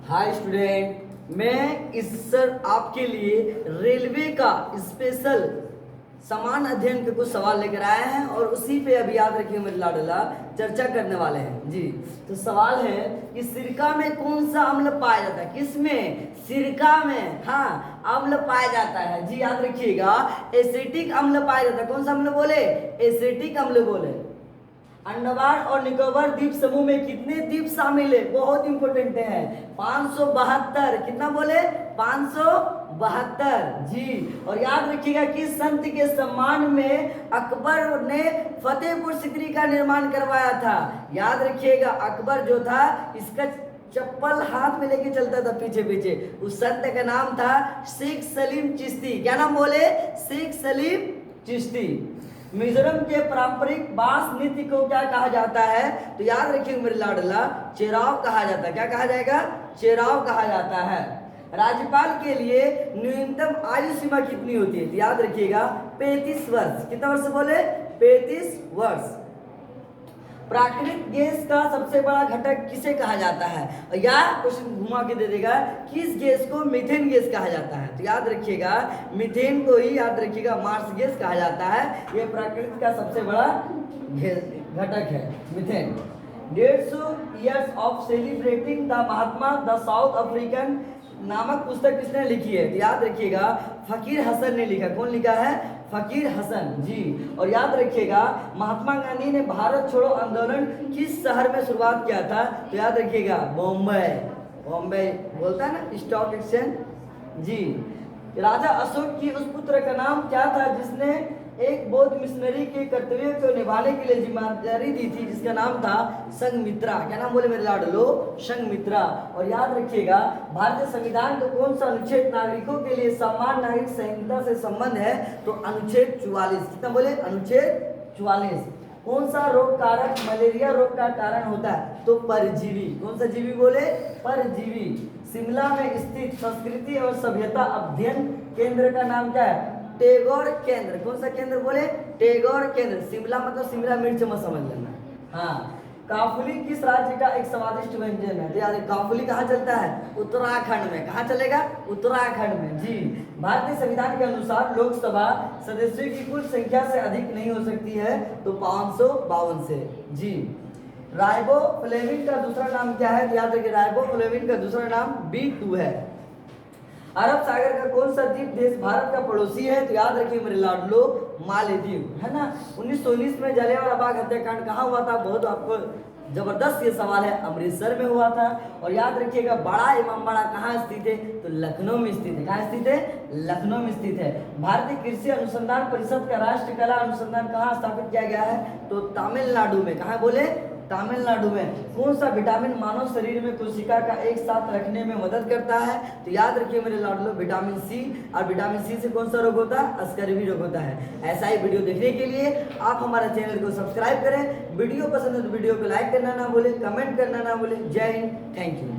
Hi student, मैं इस sir आपके लिए रेलवे का स्पेशल समान अध्ययन के कुछ सवाल लेकर आए हैं और उसी पे अभी याद रखिए मेरे लाडला चर्चा करने वाले हैं जी। तो सवाल है कि सिरका में कौन सा अम्ल पाया जाता है? किसमें? सिरका में, हाँ, अम्ल पाया जाता है जी। याद रखिएगा, एसिटिक अम्ल पाया जाता है। कौन सा अम्ल बोले? एसिटिक अम्ल बोले। अंडमान और निकोबार द्वीप समूह में कितने द्वीप शामिल है? बहुत इंपॉर्टेंट है, 572। कितना बोले? 572 जी। और याद रखिएगा किस संत के सम्मान में अकबर ने फतेहपुर सीकरी का निर्माण करवाया था? याद रखिएगा, अकबर जो था इसका चप्पल हाथ में लेके चलता था पीछे पीछे। उस संत का नाम था शेख सलीम चिश्ती। क्या नाम बोले? शेख सलीम चिश्ती। मिजोरम के पारंपरिक बांस नृत्य को क्या कहा जाता है? तो याद रखिएगा मेरे लाडला, चेराव कहा जाता है। क्या कहा जाएगा? चेराव कहा जाता है। राज्यपाल के लिए न्यूनतम आयु सीमा कितनी होती है? तो याद रखिएगा 35 वर्ष। कितना वर्ष बोले? 35 वर्ष। प्राकृतिक गैस का सबसे बड़ा घटक किसे कहा जाता है? या क्वेश्चन घुमा के दे देगा, किस गैस को मीथेन गैस कहा जाता है? तो याद रखिएगा मीथेन को ही याद रखिएगा मार्स गैस कहा जाता है। यह प्रकृति का सबसे बड़ा घटक है methane. 150 years of celebrating the Mahatma the south African नामक पुस्तक किसने लिखी है? तो याद रखिएगा फकीर हसन ने लिखा। कौन लिखा है? फकीर हसन जी। और याद रखिएगा महात्मा गांधी ने भारत छोड़ो आंदोलन किस शहर में शुरुआत किया था? तो याद रखिएगा बॉम्बे। बॉम्बे बोलता है ना स्टॉक एक्सचेंज जी। राजा अशोक की उस पुत्र का नाम क्या था जिसने एक बौद्ध मिशनरी के कर्तव्य को निभाने के लिए जिम्मेदारी दी थी, जिसका नाम था संघमित्रा? क्या नाम बोले मेरे लाडलो? संघमित्रा। और याद रखिएगा भारतीय संविधान का कौन सा अनुच्छेद नागरिकों के लिए समान नागरिक संहिता से संबंध है? तो अनुच्छेद 44। कितना बोले? अनुच्छेद 44। कौन सा रोग कारक मलेरिया रोग का कारण होता है? तो परजीवी। कौन सा जीवी बोले? परजीवी। शिमला में स्थित संस्कृति और सभ्यता अध्ययन केंद्र का नाम क्या है? टैगोर केंद्र। कौन सा केंद्र बोले? टैगोर केंद्र। शिमला मतलब शिमला मिर्च मत समझ लेना। हाँ, काफुली किस राज्य का एक स्वादिष्ट व्यंजन है? याद है, काफुली कहाँ चलता है? उत्तराखंड में। कहाँ चलेगा? उत्तराखंड में जी। भारतीय संविधान के अनुसार लोकसभा सदस्यों की कुल संख्या से अधिक नहीं हो सकती है, तो 552 से जी। राइबोफ्लेविन का दूसरा नाम क्या है? याद रखिए राइबोफ्लेविन का दूसरा नाम B2 है। अरब सागर का कौन सा द्वीप देश भारत का पड़ोसी है? तो याद रखिए मेरे लाडलो मालदीव है ना। 1919 में जलियांवाला बाग हत्याकांड कहाँ हुआ था? बहुत आपको जबरदस्त ये सवाल है, अमृतसर में हुआ था। और याद रखिएगा बड़ा इमामबाड़ा कहाँ स्थित है? तो लखनऊ में स्थित है। कहाँ स्थित है? लखनऊ में स्थित है। भारतीय कृषि अनुसंधान परिषद का राष्ट्रीय कला अनुसंधान कहाँ स्थापित किया गया है? तो तमिलनाडु में। कहाँ बोले? तमिलनाडु में। कौन सा विटामिन मानव शरीर में कोशिका का एक साथ रखने में मदद करता है? तो याद रखिए मेरे लाडलो विटामिन सी। और विटामिन सी से कौन सा रोग होता है? स्कर्वी रोग होता है। ऐसा ही वीडियो देखने के लिए आप हमारे चैनल को सब्सक्राइब करें। वीडियो पसंद है तो वीडियो को लाइक करना ना भूलें, कमेंट करना ना भूलें। जय हिंद, थैंक यू।